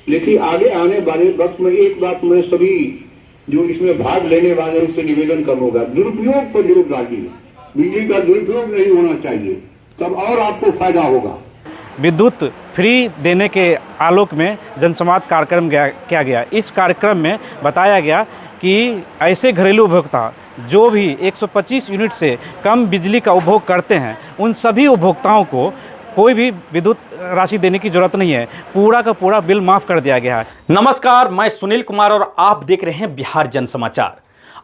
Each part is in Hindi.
लेकिन आगे आने वाले वक्त में एक बात मैं सभी जो इसमें भाग लेने वाले उससे निवेदन करूंगा, दुरुपयोग पर जोर डालिए। बिजली का दुरुपयोग नहीं होना चाहिए, तब और आपको फायदा होगा। विद्युत फ्री देने के आलोक में जनसंवाद कार्यक्रम किया गया। इस कार्यक्रम में बताया गया कि ऐसे घरेलू उपभोक्ता जो भी 125 यूनिट से कम बिजली का उपभोग करते हैं, उन सभी उपभोक्ताओं को कोई भी विद्युत राशि देने की जरूरत नहीं है, पूरा का पूरा बिल माफ़ कर दिया गया है। नमस्कार, मैं सुनील कुमार और आप देख रहे हैं बिहार जन समाचार।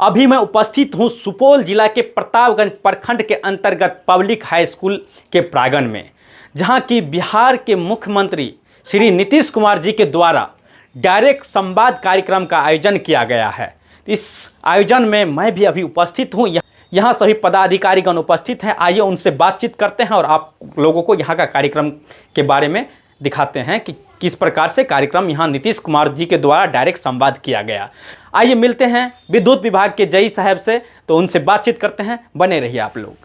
अभी मैं उपस्थित हूं सुपौल जिला के प्रतापगंज प्रखंड के अंतर्गत पब्लिक हाई स्कूल के प्रांगण में, जहां की बिहार के मुख्यमंत्री श्री नीतीश कुमार जी के द्वारा डायरेक्ट संवाद कार्यक्रम का आयोजन किया गया है। इस आयोजन में मैं भी अभी उपस्थित हूं। यहाँ सभी पदाधिकारीगण उपस्थित हैं। आइए उनसे बातचीत करते हैं और आप लोगों को यहाँ का कार्यक्रम के बारे में दिखाते हैं कि किस प्रकार से कार्यक्रम यहाँ नीतीश कुमार जी के द्वारा डायरेक्ट संवाद किया गया। आइए मिलते हैं विद्युत विभाग के जई साहब से, तो उनसे बातचीत करते हैं। बने रहिए आप लोग।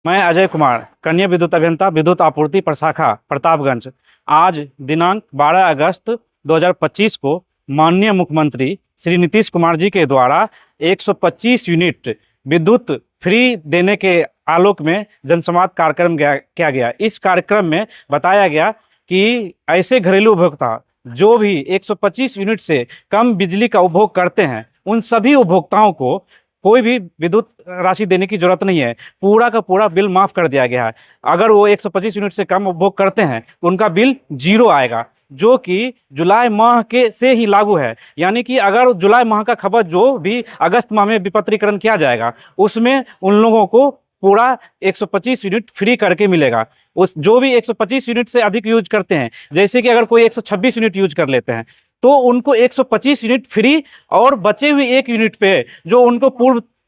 मैं अजय कुमार, कन्या विद्युत अभियंता, विद्युत आपूर्ति प्रशाखा प्रतापगंज। आज दिनांक 12 अगस्त 2025 को माननीय मुख्यमंत्री श्री नीतीश कुमार जी के द्वारा 125 यूनिट विद्युत फ्री देने के आलोक में जनसंवाद कार्यक्रम किया गया। इस कार्यक्रम में बताया गया कि ऐसे घरेलू उपभोक्ता जो भी 125 यूनिट से कम बिजली का उपभोग करते हैं, उन सभी उपभोक्ताओं को कोई भी विद्युत राशि देने की जरूरत नहीं है, पूरा का पूरा बिल माफ़ कर दिया गया है। अगर वो 125 यूनिट से कम उपभोग करते हैं तो उनका बिल जीरो आएगा, जो कि जुलाई माह के से ही लागू है। यानी कि अगर जुलाई माह का खपत जो भी अगस्त माह में विपत्रीकरण किया जाएगा, उसमें उन लोगों को पूरा 125 यूनिट फ्री करके मिलेगा। उस जो भी 125 यूनिट से अधिक यूज करते हैं, जैसे कि अगर कोई 126 यूनिट यूज कर लेते हैं, तो उनको 125 यूनिट फ्री, और बचे हुए 1 यूनिट पे जो उनको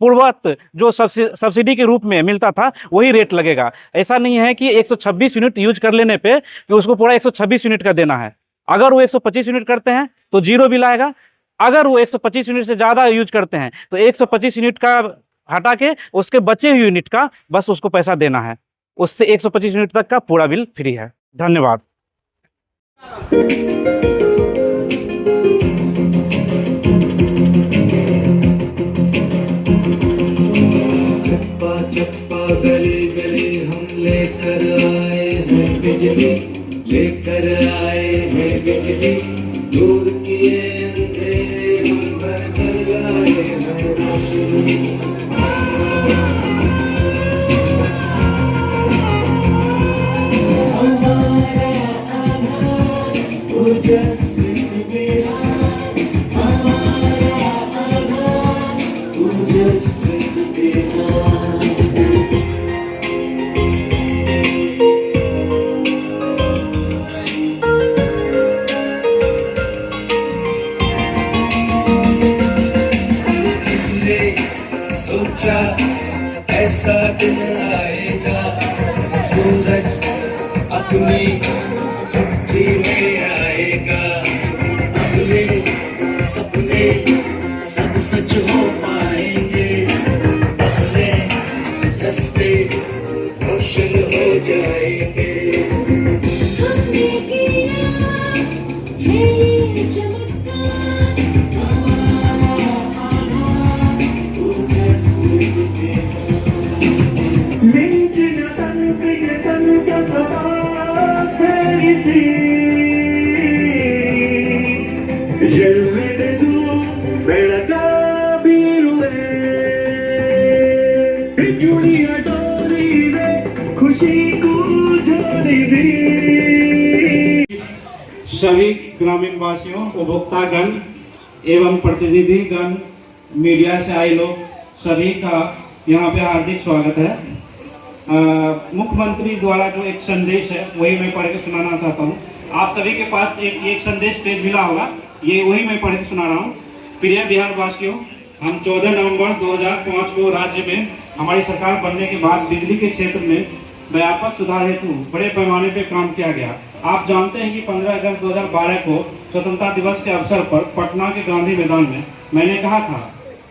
पूर्ववत जो सब्सिडी के रूप में मिलता था वही रेट लगेगा। ऐसा नहीं है कि 126 यूनिट यूज कर लेने पे कि उसको पूरा 126 यूनिट का देना है। अगर वो 125 यूनिट करते हैं तो जीरो बिल आएगा। अगर वो 125 यूनिट से ज़्यादा यूज करते हैं तो 125 यूनिट का हटा के उसके बचे हुए यूनिट का बस उसको पैसा देना है। उससे 125 यूनिट तक का पूरा बिल फ्री है। धन्यवाद। गली गली हम लेकर आए हैं बिजली, लेकर आए हैं बिजली, दूर किए अंधेरे हम भर कर लाए हैं रोशनी। हमारा आधार ओजस्वी बिहार, हमारा आधार ओजस्वी बिहार। ऐसा दिन आएगा, सूरज अपनी मुट्ठी में आएगा, अपने सपने सब सच हो पाएंगे, अपने रास्ते रोशन हो जाएंगे। हमने किया है ये चमत्कार, हमारा आधार ओजस्वी बिहार। सभी ग्रामीण वासियों, उपभोक्तागण एवं प्रतिनिधिगण, मीडिया से आए लोग, सभी का यहाँ पे हार्दिक स्वागत है। मुख्यमंत्री द्वारा जो एक संदेश है वही मैं पढ़ के सुनाना चाहता हूँ। आप सभी के पास एक संदेश पेज मिला होगा, ये वही मैं पढ़ के सुना रहा हूँ। प्रिय बिहार वासियों, हम 14 नवंबर 2005 को राज्य में हमारी सरकार बनने के बाद बिजली के क्षेत्र में व्यापक सुधार हेतु बड़े पैमाने पर काम किया गया। आप जानते हैं कि 15 अगस्त 2012 को स्वतंत्रता दिवस के अवसर पर पटना के गांधी मैदान में मैंने कहा था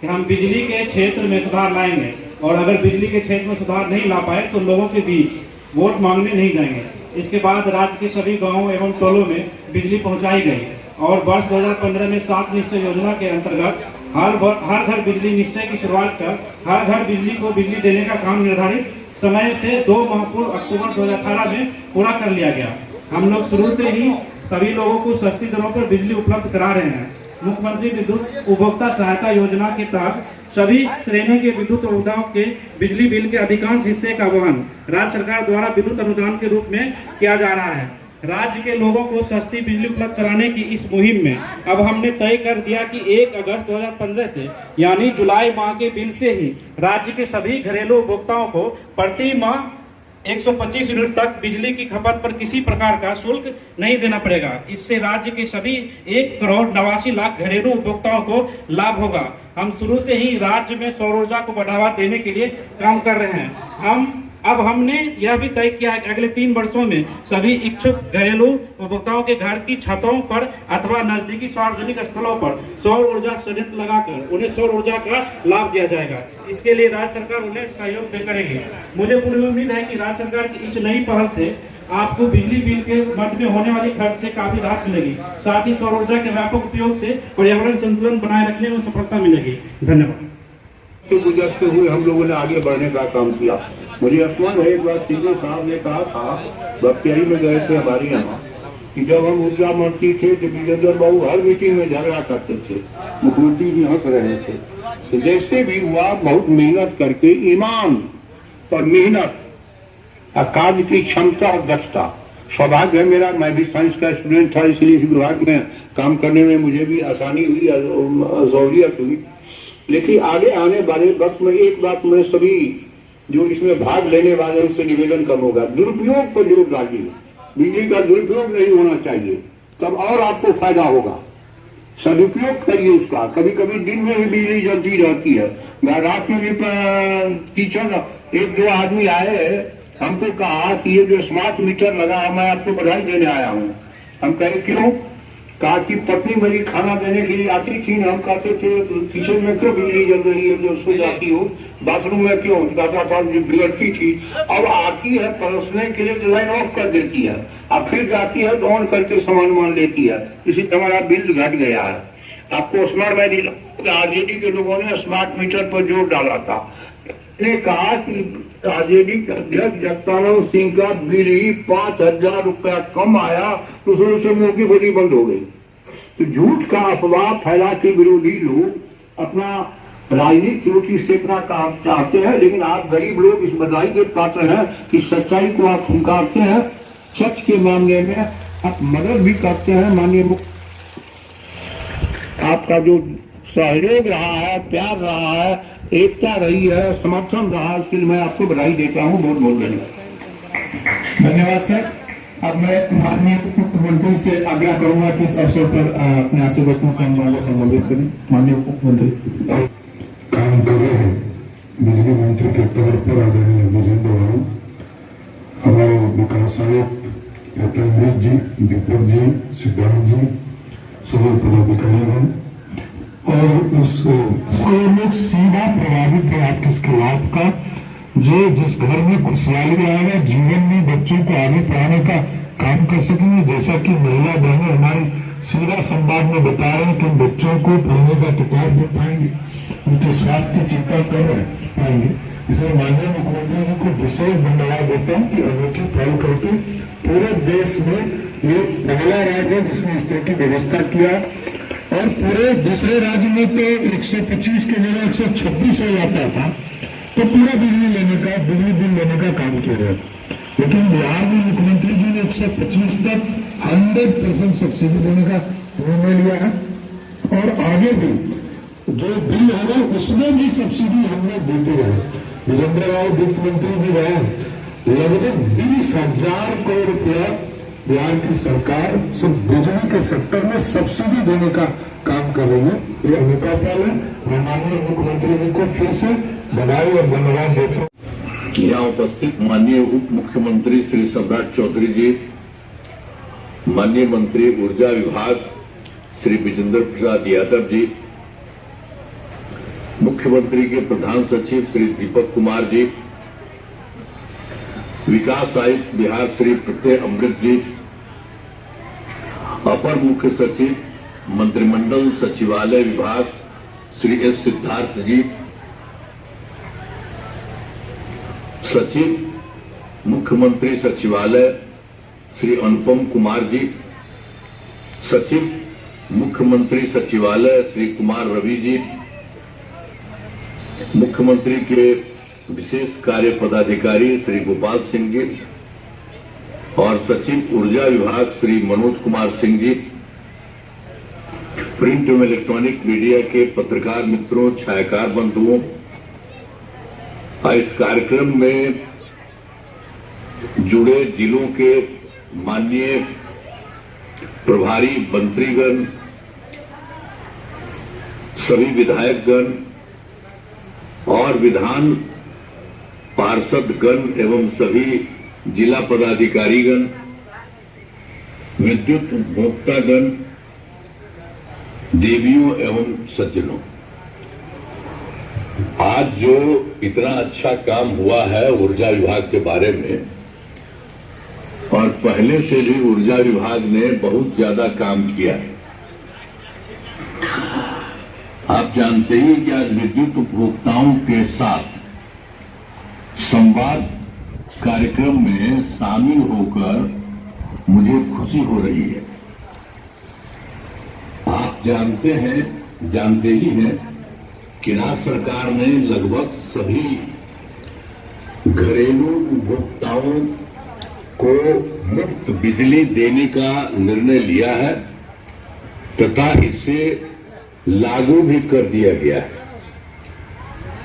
कि हम बिजली के क्षेत्र में सुधार लाएंगे, और अगर बिजली के क्षेत्र में सुधार नहीं ला पाए तो लोगों के बीच वोट मांगने नहीं जाएंगे। इसके बाद राज्य के सभी गांवों एवं टोलों में बिजली पहुंचाई गई। और वर्ष 2015 में 7 निश्चय योजना के अंतर्गत हर घर बिजली निश्चय की शुरुआत कर हर घर बिजली को बिजली देने का काम निर्धारित समय से 2 माह पूर्व अक्टूबर 2018 में पूरा कर लिया गया। हम लोग शुरू से ही सभी लोगों को सस्ती दरों पर बिजली उपलब्ध करा रहे हैं। मुख्यमंत्री विद्युत उपभोक्ता सहायता योजना के तहत सभी श्रेणी के विद्युत उपभोक्ताओं के बिजली बिल के अधिकांश हिस्से का वहन राज्य सरकार द्वारा विद्युत अनुदान के रूप में किया जा रहा है। राज्य के लोगों को सस्ती बिजली उपलब्ध कराने की इस मुहिम में अब हमने तय कर दिया कि 1 अगस्त 2015 से यानी जुलाई माह के बिल से ही राज्य के सभी घरेलू उपभोक्ताओं को प्रति माह 125 यूनिट तक बिजली की खपत पर किसी प्रकार का शुल्क नहीं देना पड़ेगा। इससे राज्य के सभी 1,89,00,000 घरेलू उपभोक्ताओं को लाभ होगा। हम शुरू से ही राज्य में सौर ऊर्जा को बढ़ावा देने के लिए काम कर रहे हैं। अब हमने यह भी तय किया है कि अगले 3 वर्षों में सभी इच्छुक घरेलू उपभोक्ताओं के घर की छतों पर अथवा नजदीकी सार्वजनिक स्थलों पर सौर ऊर्जा संयंत्र लगाकर उन्हें सौर ऊर्जा का लाभ दिया जाएगा। इसके लिए राज्य सरकार उन्हें सहयोग करेगी। मुझे पूरी उम्मीद है कि राज्य सरकार की इस नई पहल से आपको बिजली बिल के मद में होने वाली खर्च से काफी राहत मिलेगी। साथ ही सौर ऊर्जा के व्यापक उपयोग से पर्यावरण संतुलन बनाए रखने में सफलता मिलेगी। धन्यवाद। गुजरते हुए हम लोगों ने आगे बढ़ने का काम किया। मुझे स्मरण है एक बार सीधे साहब ने कहा था, बख्तियारी में गए थे हमारे यहाँ, कि जब हम ऊर्जा मंत्री थे तो विजेंद्र बाबू हर मीटिंग में झगड़ा करते थे, मुख्यमंत्री जी हंस रहे थे। तो जैसे भी हुआ बहुत मेहनत करके ईमान और मेहनत, कार्य की क्षमता और दक्षता, सौभाग्य है मेरा, मैं भी साइंस का स्टूडेंट था, इसलिए इस विभाग में काम करने में मुझे भी आसानी हुई, सहूलियत हुई। लेकिन आगे आने वाले वक्त में एक बात मैं सभी जो इसमें भाग लेने वाले उससे निवेदन कम होगा, दुरुपयोग पर जोर डालिए। बिजली का दुरुपयोग नहीं होना चाहिए, तब और आपको फायदा होगा। सदुपयोग करिए उसका। कभी कभी दिन में भी बिजली जलती रहती है, रात में भी। टीचर 1-2 आदमी आए, हमको कहा कि ये जो स्मार्ट मीटर लगा है मैं आपको बधाई देने आया हूँ। हम कहे क्यों? कहा कि पत्नी मेरी खाना देने के लिए आती थी, हम कहते थे किचन में क्यों बिजली जल रही है, जो सो जाती हो, बाथरूम में क्यों? कहता था बिगड़ती थी। अब आती है परोसने के लिए तो लाइन ऑफ कर देती है, अब फिर जाती है तो ऑन करके सामान मान लेती है। इसी हमारा बिल घट गया है। आपको स्मार्ट आरजेडी के लोगों ने स्मार्ट मीटर पर जोर डाला था। ने कहा कि आरजेडी के अध्यक्ष जगतानंद सिंह का बिल ही 5,000 रुपया कम आया तो उससे मुंह की बोली बंद हो गई। तो झूठ का अफवाह फैला के विरोधी लोग अपना राजनीतिक रोटी सेकना का चाहते हैं, लेकिन आप गरीब लोग इस बधाई के पात्र हैं कि सच्चाई को आप स्वीकारते हैं, सच के मामले में आप मदद भी करते हैं। माननीय आपका जो सहयोग रहा है, प्यार रहा है, एकता रही है, समर्थन रहा, इसके लिए मैं आपको बधाई देता हूँ। बहुत बहुत धन्यवाद। धन्यवाद सर। अब मैं माननीय उप मुख्यमंत्री से आग्रह करूंगा कि इस अवसर पर अपने आशीर्वचनों से हम लोग संबोधित करें। माननीय उप मुख्यमंत्री। काम कर रहे हैं बिजली मंत्री के तौर पर आदरणीय विजेंद्र बाबू, हमारे विकास आयुक्त अमृत जी, दीपक जी, सिद्धार्थ जी, सभी पदाधिकारीगण, और उससे लोग सीधा प्रभावित है आपके इस खिलाफ का, जो जिस घर में खुशहाली आएगा, जीवन में बच्चों को आगे पढ़ाने का काम कर सकेंगे। जैसा कि महिला बहनें हमारी सीधा संवाद में बता रहे हैं कि बच्चों को पढ़ने का किताब दे पाएंगे, उनके स्वास्थ्य की चिंता कर पाएंगे। इसलिए माननीय मुख्यमंत्री जी को विशेष धन्यवाद देता हूँ कि अनोखी पहल करके पूरे देश में ये पहला राज्य है जिसने इस तरह की व्यवस्था किया, और पूरे दूसरे राज्य में तो 125 के जगह 126 हो जाता था, तो पूरा बिजली बिल लेने का काम किया गया था। लेकिन बिहार में मुख्यमंत्री जी ने 125 तक 100% सब्सिडी देने का निर्णय लिया है, और आगे भी जो बिल होगा उसमें भी सब्सिडी हम लोग देते रहे। विजेंद्र बाबू वित्त मंत्री भी रहे, लगभग 20,000 करोड़ रुपया बिहार की सरकार सिर्फ बिजली के सेक्टर में सब्सिडी देने का काम कर रही है। ये अनूठा पहल है। मैं माननीय मुख्यमंत्री जी को फिर से बधाई और धन्यवाद देता हूँ। यहाँ उपस्थित माननीय उप मुख्यमंत्री श्री सम्राट चौधरी जी, माननीय मंत्री ऊर्जा विभाग श्री विजेंद्र प्रसाद यादव जी, मुख्यमंत्री के प्रधान सचिव श्री दीपक कुमार जी, विकास आयुक्त बिहार श्री प्रत्यय अमृत जी, अपर मुख्य सचिव मंत्रिमंडल सचिवालय विभाग श्री एस सिद्धार्थ जी, सचिव मुख्यमंत्री सचिवालय श्री अनुपम कुमार जी, सचिव मुख्यमंत्री सचिवालय श्री कुमार रवि जी, मुख्यमंत्री के विशेष कार्य पदाधिकारी श्री गोपाल सिंह जी और सचिव ऊर्जा विभाग श्री मनोज कुमार सिंह जी, प्रिंट एवं इलेक्ट्रॉनिक मीडिया के पत्रकार मित्रों, छायाकार बंधुओं, इस कार्यक्रम में जुड़े जिलों के माननीय प्रभारी मंत्रीगण, सभी विधायकगण और विधान पार्षदगण एवं सभी जिला पदाधिकारीगण, विद्युत उपभोक्तागण, देवियों एवं सज्जनों, आज जो इतना अच्छा काम हुआ है ऊर्जा विभाग के बारे में, और पहले से भी ऊर्जा विभाग ने बहुत ज्यादा काम किया है। आप जानते ही कि आज विद्युत उपभोक्ताओं के साथ संवाद कार्यक्रम में शामिल होकर मुझे खुशी हो रही है। आप जानते ही हैं कि राज्य सरकार ने लगभग सभी घरेलू उपभोक्ताओं को मुफ्त बिजली देने का निर्णय लिया है तथा इसे लागू भी कर दिया गया है।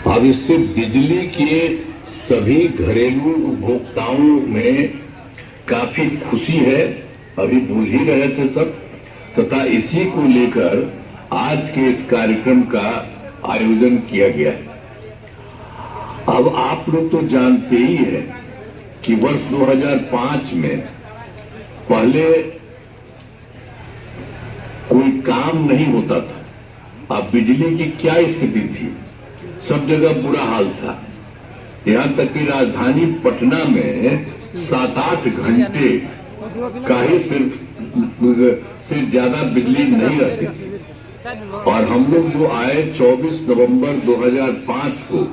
अब इससे बिजली के सभी घरेलू उपभोक्ताओं में काफी खुशी है, अभी बोल ही रहे थे सब, तथा इसी को लेकर आज के इस कार्यक्रम का आयोजन किया गया है। अब आप लोग तो जानते ही हैं कि वर्ष 2005 में पहले कोई काम नहीं होता था। अब बिजली की क्या स्थिति थी, सब जगह बुरा हाल था। यहां तक कि राजधानी पटना में 7-8 घंटे का ही सिर्फ ज्यादा बिजली नहीं रहती थी। और हम लोग जो आए 24 नवंबर 2005 को,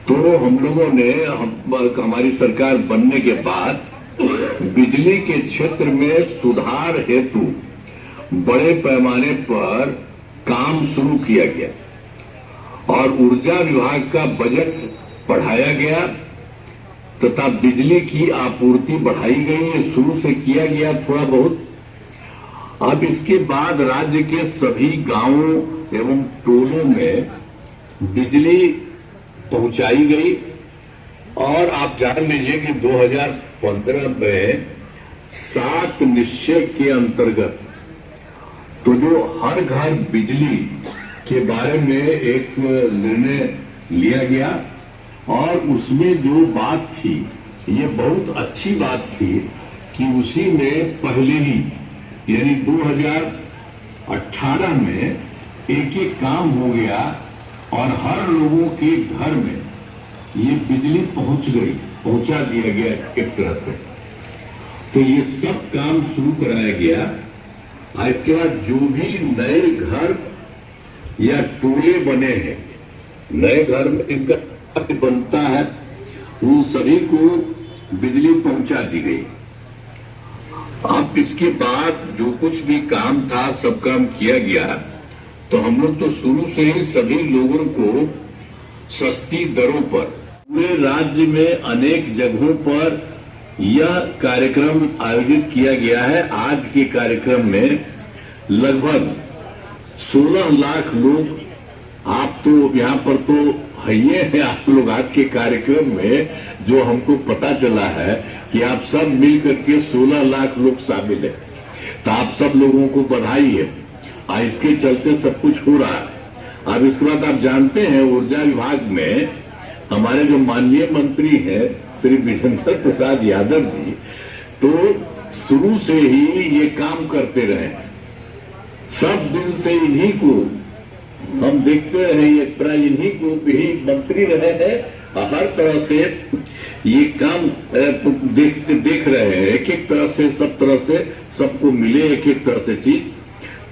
तो हम लोगों ने हमारी सरकार बनने के बाद बिजली के क्षेत्र में सुधार हेतु बड़े पैमाने पर काम शुरू किया गया और ऊर्जा विभाग का बजट बढ़ाया गया तथा बिजली की आपूर्ति बढ़ाई गई। ये शुरू से किया गया थोड़ा बहुत। अब इसके बाद राज्य के सभी गांवों एवं टोलों में बिजली पहुंचाई गई और आप जान लीजिए कि 2015 में 7 निश्चय के अंतर्गत तो जो हर घर बिजली के बारे में एक निर्णय लिया गया और उसमें जो बात थी, ये बहुत अच्छी बात थी कि उसी में पहले ही यानी 2018 में एक काम हो गया और हर लोगों के घर में ये बिजली पहुंचा दिया गया एक तरह से। तो ये सब काम शुरू कराया गया। इसके बाद जो भी नए घर या टोले बने हैं, नए घर में इनका बनता है, उन सभी को बिजली पहुंचा दी गई। अब इसके बाद जो कुछ भी काम था सब काम किया गया। तो हम लोग तो शुरू से ही सभी लोगों को सस्ती दरों पर पूरे राज्य में अनेक जगहों पर यह कार्यक्रम आयोजित किया गया है। आज के कार्यक्रम में लगभग 16 लाख लोग, आप तो यहाँ पर तो है हैं आप लोग आज के कार्यक्रम में, जो हमको पता चला है कि आप सब मिलकर के 16 लाख लोग शामिल हैं। तो आप सब लोगों को बधाई है। इसके चलते सब कुछ हो रहा है। अब इसके बाद आप जानते हैं ऊर्जा विभाग में हमारे जो माननीय मंत्री हैं श्री विजेंद्र प्रसाद यादव जी, तो शुरू से ही ये काम करते रहे। सब दिन से इन्हीं को हम देखते रहे, ये प्राय इन्हीं को भी मंत्री रहे हैं। हर तरह से ये काम देख रहे हैं, एक एक तरह से सब तरह से सबको मिले एक एक तरह से चीज।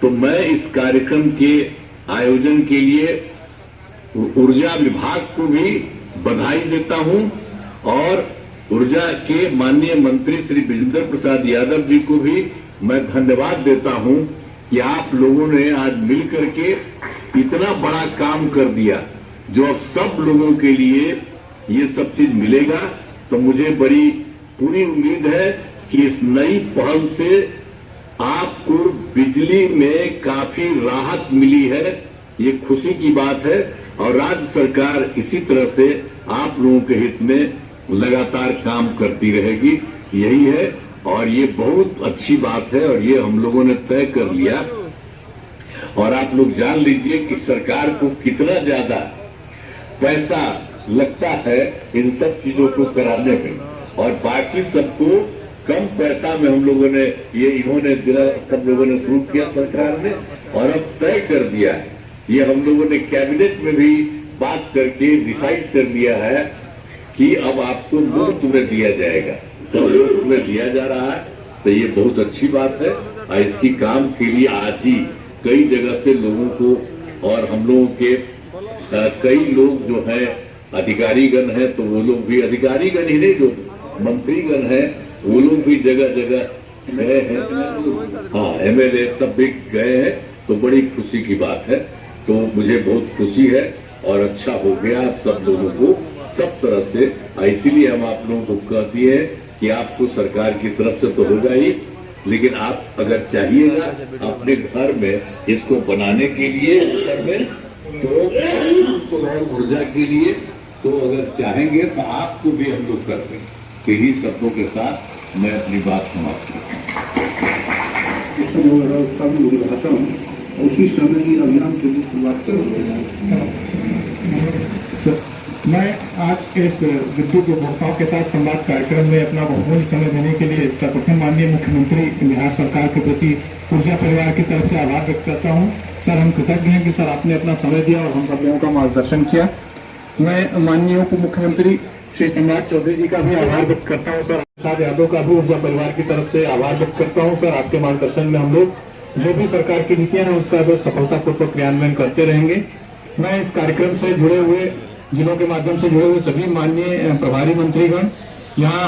तो मैं इस कार्यक्रम के आयोजन के लिए ऊर्जा विभाग को भी बधाई देता हूं और ऊर्जा के माननीय मंत्री श्री विजेंद्र प्रसाद यादव जी को भी मैं धन्यवाद देता हूं कि आप लोगों ने आज मिलकर के इतना बड़ा काम कर दिया, जो अब सब लोगों के लिए ये सब चीज मिलेगा। तो मुझे बड़ी पूरी उम्मीद है कि इस नई पहल से आपको बिजली में काफी राहत मिली है, ये खुशी की बात है। और राज्य सरकार इसी तरह से आप लोगों के हित में लगातार काम करती रहेगी, यही है। और ये बहुत अच्छी बात है और ये हम लोगों ने तय कर लिया। और आप लोग जान लीजिए कि सरकार को कितना ज्यादा पैसा लगता है इन सब चीजों को कराने में, और बाकी सबको कम पैसा में हम लोगों ने इन्होंने सब लोगों ने शुरू किया सरकार ने, और अब तय कर दिया है। ये हम लोगों ने कैबिनेट में भी बात करके डिसाइड कर लिया है कि अब आपको मुफ्त में दिया जाएगा, तो मुफ्त में दिया जा रहा है। तो ये बहुत अच्छी बात है और इसकी काम के लिए आज ही कई जगह से लोगों को, और हम लोगों के कई लोग जो है अधिकारीगण है, तो वो लोग भी अधिकारीगण ही नहीं, जो मंत्रीगण है वो लोग भी जगह जगह गए हैं। हाँ, MLA सब भी गए हैं, तो बड़ी खुशी की बात है। तो मुझे बहुत खुशी है और अच्छा हो गया आप सब लोगों को सब तरह से। इसीलिए हम आप लोगों को कहती है कि आपको सरकार की तरफ से तो होगा ही, लेकिन आप अगर चाहिएगा अपने घर में इसको बनाने के लिए, तो सौर ऊर्जा के लिए, तो अगर चाहेंगे तो आपको भी हम लोग कर देंगे। यही शब्दों के साथ मैं अपनी बात समाप्त करता हूँ। उसी समय ही अभियान की शुरुआत मैं आज इस विद्युत उपभोक्ताओं के साथ संवाद कार्यक्रम में अपना बहुमूल्य समय देने के लिए सर्वप्रथम माननीय मुख्यमंत्री बिहार सरकार के प्रति ऊर्जा परिवार की तरफ से आभार व्यक्त करता हूं। सर, हम कृतज्ञ हैं कि सर आपने अपना समय दिया और हम सब लोगों का मार्गदर्शन किया। मैं माननीय उप मुख्यमंत्री श्री सम्राट चौधरी जी का भी आभार व्यक्त करता हूं। सर, प्रसाद यादव का भी ऊर्जा परिवार की तरफ से आभार व्यक्त करता हूं। सर, आपके मार्गदर्शन में हम लोग जो भी सरकार की नीतियां हैं उसका सफलतापूर्वक क्रियान्वयन करते रहेंगे। मैं इस कार्यक्रम से जुड़े हुए, जिलों के माध्यम से जुड़े हुए सभी माननीय प्रभारी मंत्रीगण, यहाँ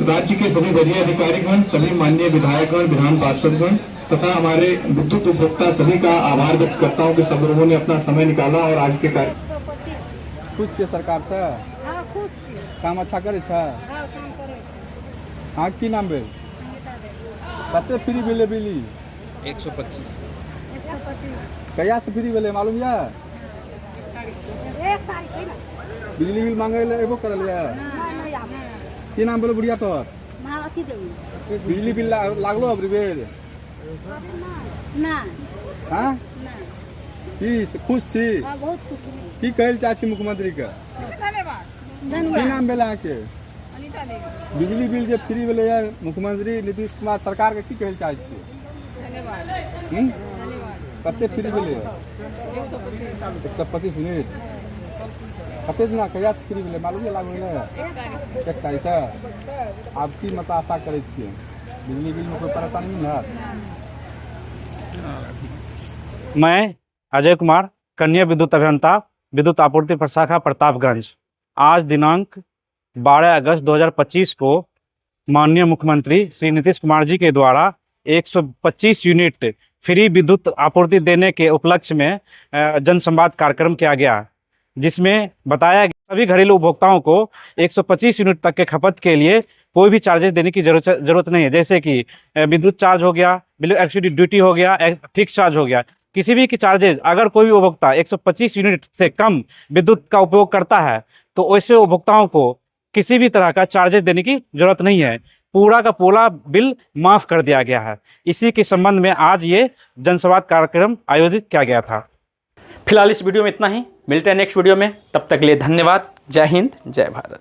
राज्य के सभी वरीय अधिकारीगण, सभी माननीय विधायकगण, विधान पार्षदगण तथा हमारे विद्युत उपभोक्ता सभी का आभार व्यक्त करता हूँ कि सब लोगों ने अपना समय निकाला और आज के कार्य। खुश छियै सरकार से? हाँ, खुश छियै। काम अच्छा करे छै? हाँ, काम करे छै। हाँ, की नाम भेल? कते फ्री भेलै बिजली? 125। कहिया से फ्री भेलै मालूम यऽ? 1 तारीख के ना। बिजली बिल मांगे ले एबो करल यऽ? नहीं आबै। की नाम भेल बुढ़िया तोहर? मां अथी देबी। बिजली बिल लागलो अबरी बेर? नहीं। हाँ? नहीं। की खुश छी? हाँ, बहुत खुश छी। की कहल चाहै छी मुख्यमंत्री के? धन्यवाद। की नाम भेल अहाँके? अनीता देवी। बिजली बिल जे फ्री भेलै यऽ, मुख्यमंत्री नीतीश कुमार सरकार के की कहल चाहै छी? धन्यवाद। धन्यवाद। कते फ्री भेलै यऽ? 125 यूनिट। कते दिना कहिया से फ्री भेलै मालूम यऽ? लागू भेलै 1 तारीख से। आब की मतलब आशा करै छियै? बिजली बिल में कोई परेशानी नहीं है? मैं अजय कुमार, कन्या विद्युत अभियंता, विद्युत आपूर्ति प्रशाखा प्रतापगंज, आज दिनांक 12 अगस्त 2025 को माननीय मुख्यमंत्री श्री नीतीश कुमार जी के द्वारा 125 यूनिट फ्री विद्युत आपूर्ति देने के उपलक्ष्य में जनसंवाद कार्यक्रम किया गया, जिसमें बताया गया सभी घरेलू उपभोक्ताओं को 125 यूनिट तक के खपत के लिए कोई भी चार्जेस देने की जरूरत नहीं है। जैसे कि विद्युत चार्ज हो गया, इलेक्ट्रिसिटी ड्यूटी हो गया, फिक्स चार्ज हो गया, किसी भी की चार्जेज अगर कोई भी उपभोक्ता 125 यूनिट से कम विद्युत का उपयोग करता है तो वैसे उपभोक्ताओं को किसी भी तरह का चार्जेस देने की जरूरत नहीं है, पूरा का पूरा बिल माफ़ कर दिया गया है। इसी के संबंध में आज ये जनसंवाद कार्यक्रम आयोजित किया गया था। फिलहाल इस वीडियो में इतना ही, मिलते हैं नेक्स्ट वीडियो में, तब तक के लिए धन्यवाद। जय हिंद, जय भारत।